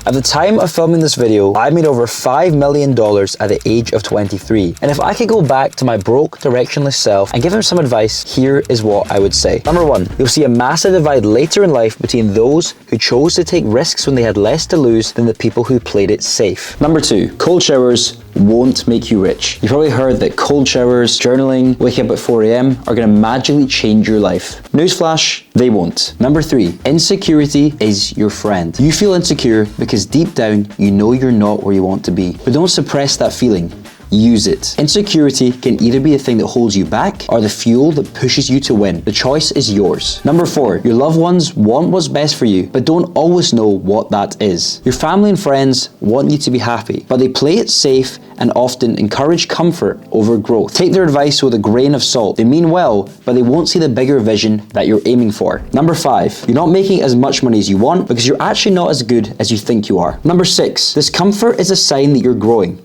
At the time of filming this video, I made over $5 million at the age of 23. And if I could go back to my broke, directionless self and give him some advice, here is what I would say. Number one, you'll see a massive divide later in life between those who chose to take risks when they had less to lose than the people who played it safe. Number two, cold showers won't make you rich. You probably heard that cold showers, journaling, waking up at 4 a.m. are gonna magically change your life. Newsflash, they won't. Number three, insecurity is your friend. You feel insecure because deep down, you know you're not where you want to be. But don't suppress that feeling. Use it. Insecurity can either be the thing that holds you back or the fuel that pushes you to win. The choice is yours. Number four, your loved ones want what's best for you, but don't always know what that is. Your family and friends want you to be happy, but they play it safe and often encourage comfort over growth. Take their advice with a grain of salt. They mean well, but they won't see the bigger vision that you're aiming for. Number five, you're not making as much money as you want because you're actually not as good as you think you are. Number six, discomfort is a sign that you're growing.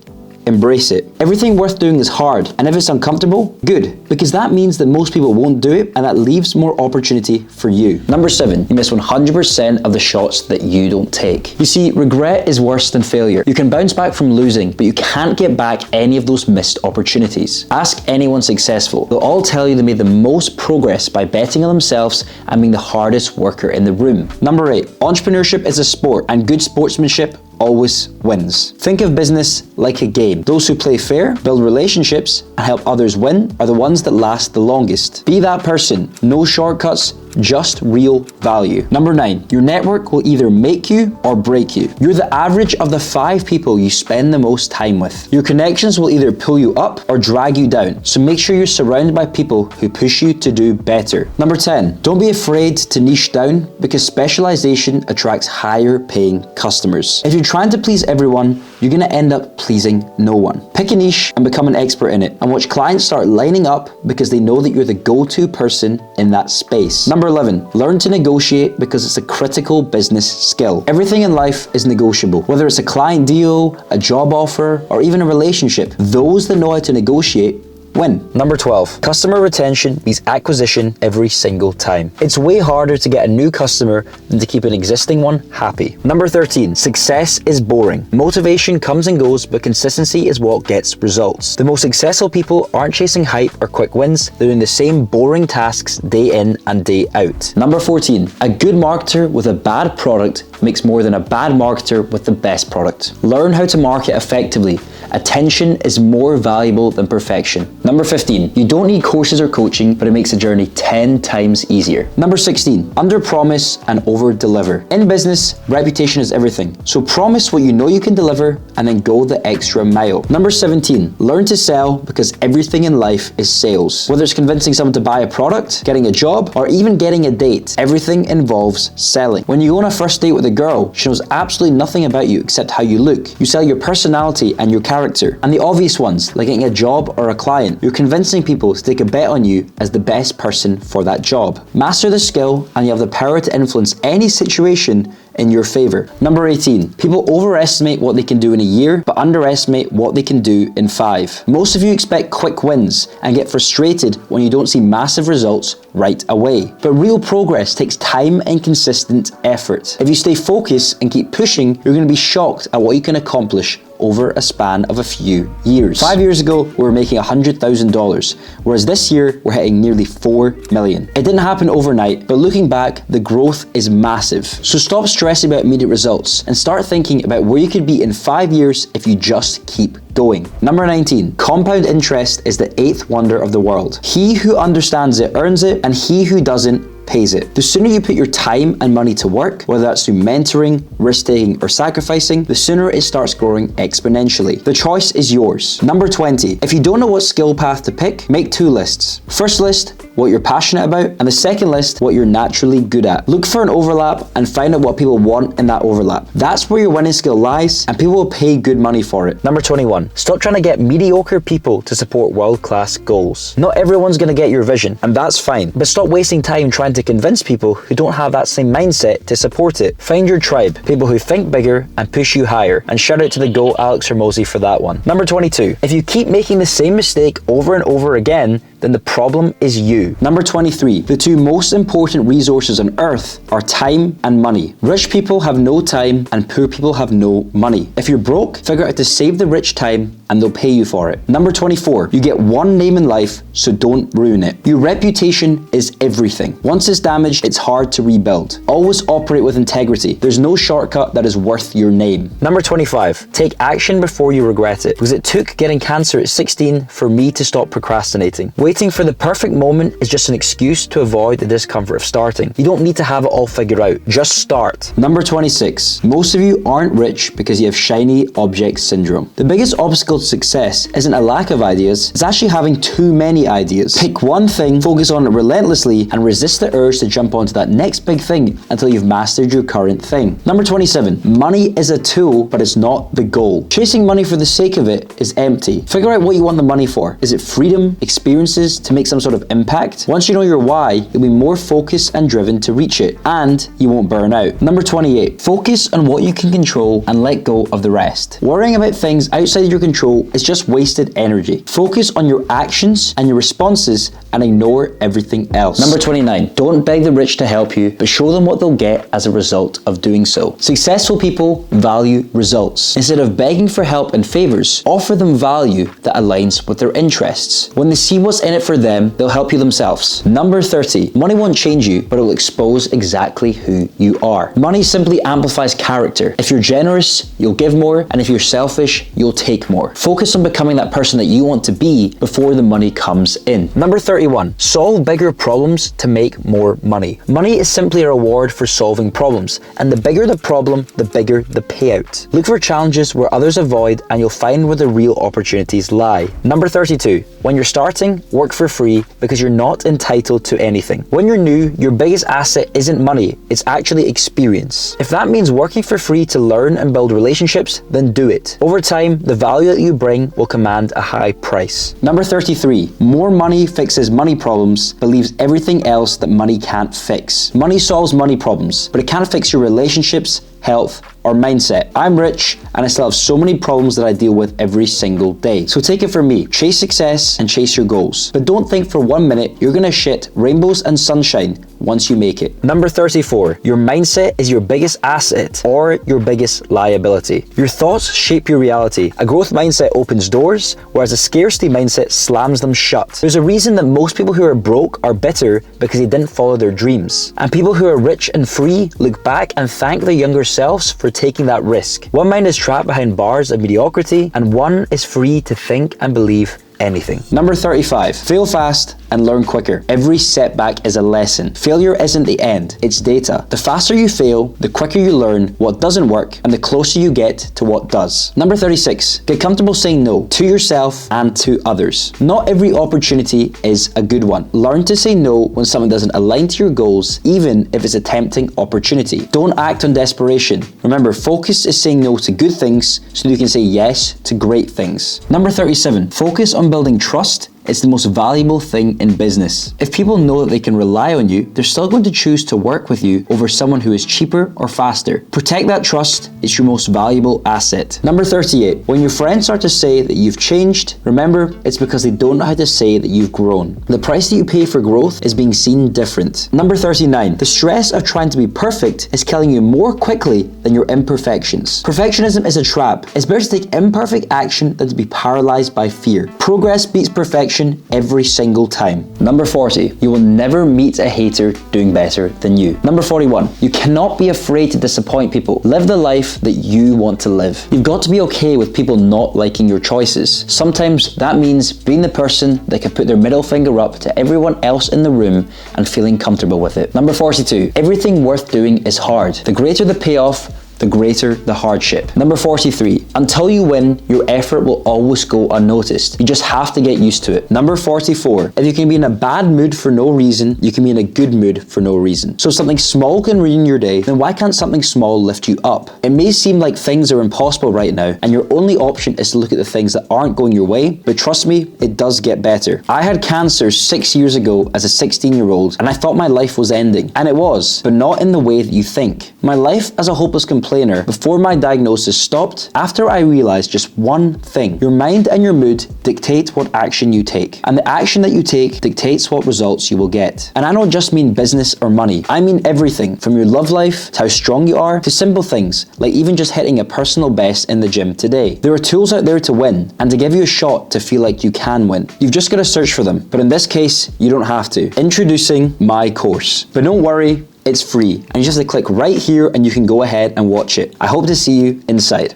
Embrace it. Everything worth doing is hard, and if it's uncomfortable, good, because that means that most people won't do it, and that leaves more opportunity for you. Number seven, you miss 100% of the shots that you don't take. You see, regret is worse than failure. You can bounce back from losing, but you can't get back any of those missed opportunities. Ask anyone successful. They'll all tell you they made the most progress by betting on themselves and being the hardest worker in the room. Number eight, entrepreneurship is a sport, and good sportsmanship always wins. Think of business like a game. Those who play fair, build relationships, and help others win are the ones that last the longest. Be that person. No shortcuts, just real value. Number nine, your network will either make you or break you. You're the average of the 5 people you spend the most time with. Your connections will either pull you up or drag you down, so make sure you're surrounded by people who push you to do better. Number 10, don't be afraid to niche down because specialization attracts higher paying customers. If you're trying to please everyone, you're gonna end up pleasing no one. Pick a niche and become an expert in it, and watch clients start lining up because they know that you're the go-to person in that space. Number 11, learn to negotiate because it's a critical business skill. Everything in life is negotiable. Whether it's a client deal, a job offer, or even a relationship, those that know how to negotiate win. Number 12, customer retention beats acquisition every single time. It's way harder to get a new customer than to keep an existing one happy. Number 13, success is boring. Motivation comes and goes, but consistency is what gets results. The most successful people aren't chasing hype or quick wins, they're doing the same boring tasks day in and day out. Number 14, a good marketer with a bad product makes more than a bad marketer with the best product. Learn how to market effectively. Attention is more valuable than perfection. Number 15, you don't need courses or coaching, but it makes the journey 10 times easier. Number 16, under promise and over deliver. In business, reputation is everything. So promise what you know you can deliver and then go the extra mile. Number 17, learn to sell because everything in life is sales. Whether it's convincing someone to buy a product, getting a job, or even getting a date, everything involves selling. When you go on a first date with a girl, she knows absolutely nothing about you except how you look. You sell your personality and your character. And the obvious ones, like getting a job or a client, you're convincing people to take a bet on you as the best person for that job. Master the skill and you have the power to influence any situation in your favor. Number 18, people overestimate what they can do in a year, but underestimate what they can do in 5. Most of you expect quick wins and get frustrated when you don't see massive results right away. But real progress takes time and consistent effort. If you stay focused and keep pushing, you're going to be shocked at what you can accomplish over a span of a few years. 5 years ago, we were making $100,000, whereas this year, we're hitting nearly 4 million. It didn't happen overnight, but looking back, the growth is massive. So stop stressing about immediate results and start thinking about where you could be in 5 years if you just keep going. Number 19, compound interest is the 8th wonder of the world. He who understands it earns it, and he who doesn't pays it. The sooner you put your time and money to work, whether that's through mentoring, risk-taking, or sacrificing, the sooner it starts growing exponentially. The choice is yours. Number 20, if you don't know what skill path to pick, make 2 lists. First list, what you're passionate about, and the second list, what you're naturally good at. Look for an overlap and find out what people want in that overlap. That's where your winning skill lies, and people will pay good money for it. Number 21, stop trying to get mediocre people to support world-class goals. Not everyone's gonna get your vision, and that's fine, but stop wasting time trying to convince people who don't have that same mindset to support it. Find your tribe, people who think bigger and push you higher, and shout out to the GOAT Alex Hormozi for that one. Number 22, if you keep making the same mistake over and over again, then the problem is you. Number 23, the two most important resources on earth are time and money. Rich people have no time and poor people have no money. If you're broke, figure out how to save the rich time and they'll pay you for it. Number 24, you get one name in life, so don't ruin it. Your reputation is everything. Once it's damaged, it's hard to rebuild. Always operate with integrity. There's no shortcut that is worth your name. Number 25, take action before you regret it. Because it took getting cancer at 16 for me to stop procrastinating. Waiting for the perfect moment is just an excuse to avoid the discomfort of starting. You don't need to have it all figured out. Just start. Number 26, most of you aren't rich because you have shiny object syndrome. The biggest obstacle to success isn't a lack of ideas, it's actually having too many ideas. Pick one thing, focus on it relentlessly, and resist the urge to jump onto that next big thing until you've mastered your current thing. Number 27, money is a tool, but it's not the goal. Chasing money for the sake of it is empty. Figure out what you want the money for. Is it freedom, experiences, to make some sort of impact? Once you know your why, you'll be more focused and driven to reach it, and you won't burn out. Number 28, focus on what you can control and let go of the rest. Worrying about things outside your control is just wasted energy. Focus on your actions and your responses and ignore everything else. Number 29, don't beg the rich to help you, but show them what they'll get as a result of doing so. Successful people value results. Instead of begging for help and favors, offer them value that aligns with their interests. When they see what's in it for them, they'll help you themselves. Number 30, money won't change you, but it will expose exactly who you are. Money simply amplifies character. If you're generous, you'll give more, and if you're selfish, you'll take more. Focus on becoming that person that you want to be before the money comes in. Number 31, solve bigger problems to make more money. Money is simply a reward for solving problems, and the bigger the problem, the bigger the payout. Look for challenges where others avoid, and you'll find where the real opportunities lie. Number 32, when you're starting, work for free because you're not entitled to anything. When you're new, your biggest asset isn't money, it's actually experience. If that means working for free to learn and build relationships, then do it. Over time, the value that you bring will command a high price. Number 33, more money fixes money problems, but leaves everything else that money can't fix. Money solves money problems, but it can't fix your relationships, health, or mindset. I'm rich and I still have so many problems that I deal with every single day. So take it from me, chase success and chase your goals. But don't think for 1 minute you're gonna shit rainbows and sunshine once you make it. Number 34, your mindset is your biggest asset or your biggest liability. Your thoughts shape your reality. A growth mindset opens doors, whereas a scarcity mindset slams them shut. There's a reason that most people who are broke are bitter because they didn't follow their dreams. And people who are rich and free look back and thank their younger selves for taking that risk. One mind is trapped behind bars of mediocrity, and one is free to think and believe anything. Number 35, fail fast and learn quicker. Every setback is a lesson. Failure isn't the end, it's data. The faster you fail, the quicker you learn what doesn't work and the closer you get to what does. Number 36, get comfortable saying no to yourself and to others. Not every opportunity is a good one. Learn to say no when something doesn't align to your goals, even if it's a tempting opportunity. Don't act on desperation. Remember, focus is saying no to good things so you can say yes to great things. Number 37, focus on building trust. It's the most valuable thing in business. If people know that they can rely on you, they're still going to choose to work with you over someone who is cheaper or faster. Protect that trust. It's your most valuable asset. Number 38, when your friends start to say that you've changed, remember, it's because they don't know how to say that you've grown. The price that you pay for growth is being seen different. Number 39, the stress of trying to be perfect is killing you more quickly than your imperfections. Perfectionism is a trap. It's better to take imperfect action than to be paralyzed by fear. Progress beats perfection every single time. Number 40, you will never meet a hater doing better than you. Number 41, you cannot be afraid to disappoint people. Live the life that you want to live. You've got to be okay with people not liking your choices. Sometimes that means being the person that can put their middle finger up to everyone else in the room and feeling comfortable with it. Number 42, everything worth doing is hard. The greater the payoff, the greater the hardship. Number 43, until you win, your effort will always go unnoticed. You just have to get used to it. Number 44, if you can be in a bad mood for no reason, you can be in a good mood for no reason. So if something small can ruin your day, then why can't something small lift you up? It may seem like things are impossible right now, and your only option is to look at the things that aren't going your way, but trust me, it does get better. I had cancer 6 years ago as a 16-year-old, and I thought my life was ending. And it was, but not in the way that you think. My life as a hopeless complainer before my diagnosis stopped after after I realized just one thing. Your mind and your mood dictate what action you take, and the action that you take dictates what results you will get. And I don't just mean business or money. I mean everything from your love life to how strong you are to simple things like even just hitting a personal best in the gym today. There are tools out there to win and to give you a shot to feel like you can win. You've just got to search for them, but in this case, you don't have to. Introducing my course. But don't worry, it's free, and you just have to click right here and you can go ahead and watch it. I hope to see you inside.